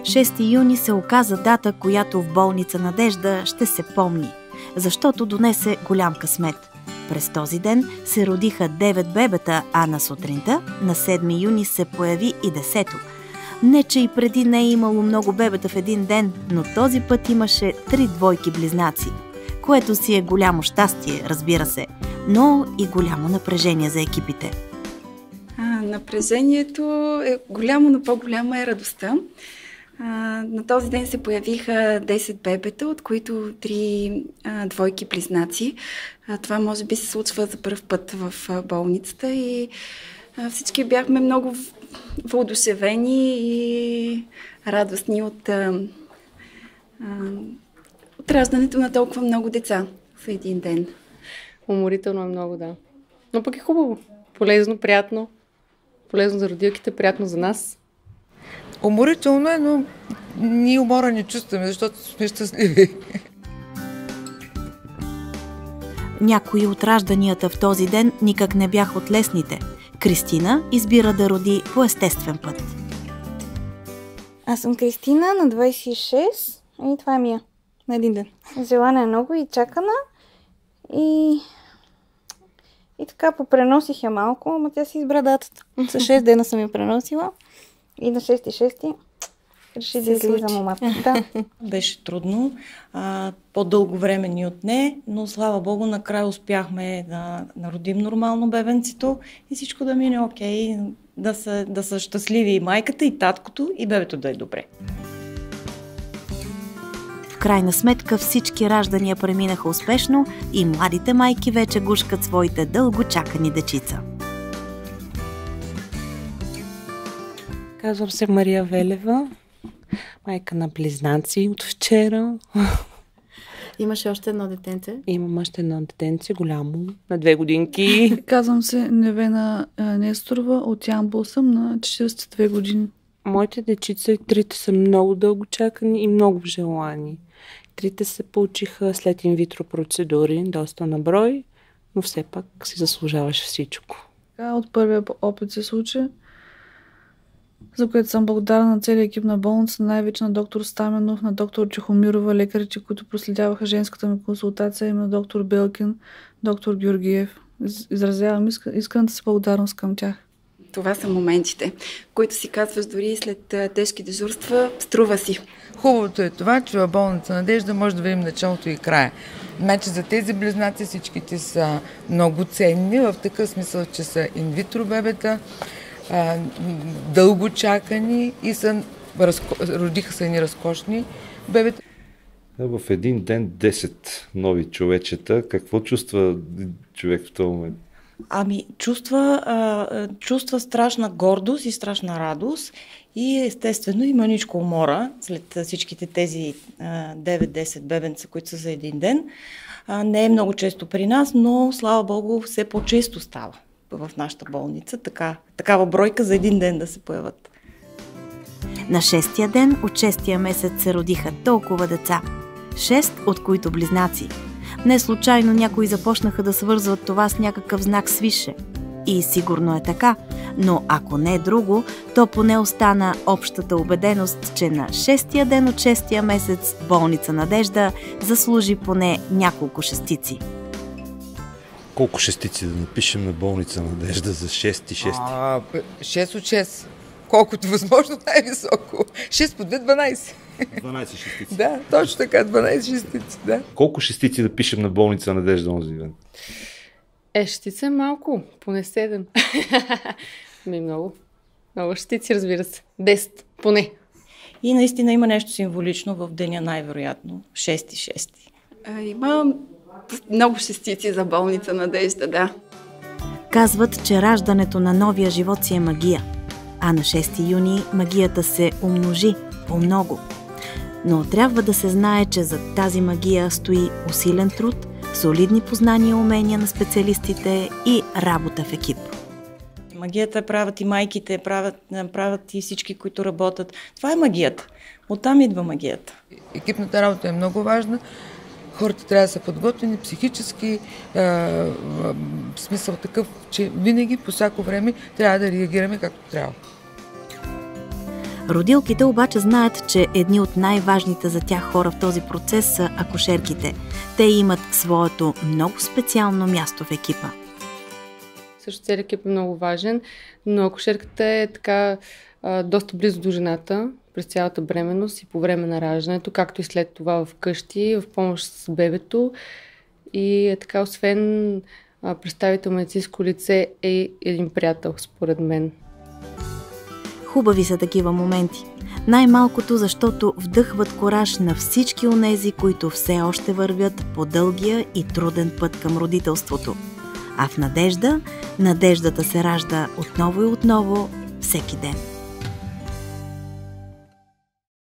6 юни се оказа дата, която в болница Надежда ще се помни, защото донесе голям късмет. През този ден се родиха 9 бебета, а на сутринта, на 7 юни се появи и 10-то. Не, че и преди не е имало много бебета в един ден, но този път имаше 3 двойки близнаци, което си е голямо щастие, разбира се, но и голямо напрежение за екипите. Напрежението е голямо, но по-голяма е радостта. На този ден се появиха 10 бебета, от които 3 двойки близнаци. Това може би се случва за първ път в болницата и всички бяхме много въодушевени и радостни от раждането на толкова много деца в един ден. Уморително е много, да. Но пък е хубаво. Полезно, приятно. Полезно за родилките, приятно за нас. Уморително е, но ние умора не чувстваме, защото сме щастливи. Някои от ражданията в този ден никак не бяха от лесните. Кристина избира да роди по естествен път. Аз съм Кристина, на 26 и това ми е на един ден. Желана е много и чакана и така попреносих я малко, ама тя си избра датата. За 6 дена съм я преносила и на 6.6 реши да излиза момата. Да. Беше трудно, по-дълго време ни отне, но слава Богу, накрая успяхме да народим нормално бебенцето и всичко да мине окей, да са щастливи и майката, и таткото, и бебето да е добре. В крайна сметка всички раждания преминаха успешно и младите майки вече гушкат своите дълго чакани дечица. Казвам се Мария Велева, майка на близнаци от вчера. Имаш още едно детенце? Имам още едно детенце, голямо, на 2 годинки. Казвам се Невена Несторова, от Ямбол съм, на 42 години. Моите дечица и 3 са много дълго чакани и много желани. 3 се получиха след инвитро процедури, доста на брой, но все пак си заслужаваш всичко. От първия опит се случи, за което съм благодарна на целия екип на болница, най-вече на доктор Стаменов, на доктор Чехомирова, лекарите, които проследяваха женската ми консултация, и на доктор Белкин, доктор Георгиев. Изразявам искрената си благодарност към тях. Това са моментите, които си казваш дори след тежки дежурства, струва си. Хубавото е това, че в болница Надежда може да видим началото и края. Значи за тези близнаци всичките са много ценни, в такъв смисъл, че са инвитро бебета, дълго чакани и родиха се ни разкошни бебета. В един ден 10 нови човечета. Какво чувства човек в този момент? Чувства страшна гордост и страшна радост и естествено и мъничко умора след всичките тези 9-10 бебенца, които са за един ден. Не е много често при нас, но слава Богу все по-често става в нашата болница. Такава бройка за един ден да се появят. На 6-тия ден от 6-тия месец се родиха толкова деца. 6, от които близнаци. Не случайно някои започнаха да свързват това с някакъв знак свише. И сигурно е така, но ако не е друго, то поне остана общата убеденост, че на 6-тия ден от 6-тия месец болница Надежда заслужи поне няколко шестици. Колко шестици да напишем на болница Надежда за 6 и 6? 6 от 6. Колкото възможно най-високо. 6 по 2, 12. 12 шестици. Да, точно така, 12 шестици, да. Колко шестици да пишем на болница Надежда онзи ден? Шестица е малко, поне 7. Много. Много шестици, разбира се. 10, поне. И наистина има нещо символично в деня, най-вероятно. 6. Има много шестици за болница Надежда, да. Казват, че раждането на новия живот си е магия. А на 6 юни магията се умножи по-много. Но трябва да се знае, че зад тази магия стои усилен труд, солидни познания и умения на специалистите и работа в екип. Магията правят и майките, правят и всички, които работят. Това е магията. Оттам идва магията. Екипната работа е много важна. Хората трябва да са подготвени психически, в смисъл такъв, че винаги по всяко време трябва да реагираме както трябва. Родилките обаче знаят, че едни от най-важните за тях хора в този процес са акушерките. Те имат своето много специално място в екипа. Също целият екип е много важен, но акушерката е така доста близо до жената през цялата бременност и по време на раждането, както и след това вкъщи, в помощ с бебето. И е така, освен представител медицинско лице, е един приятел, според мен. Хубави са такива моменти. Най-малкото, защото вдъхват кураж на всички онези, които все още вървят по дългия и труден път към родителството. А в надеждата се ражда отново и отново всеки ден.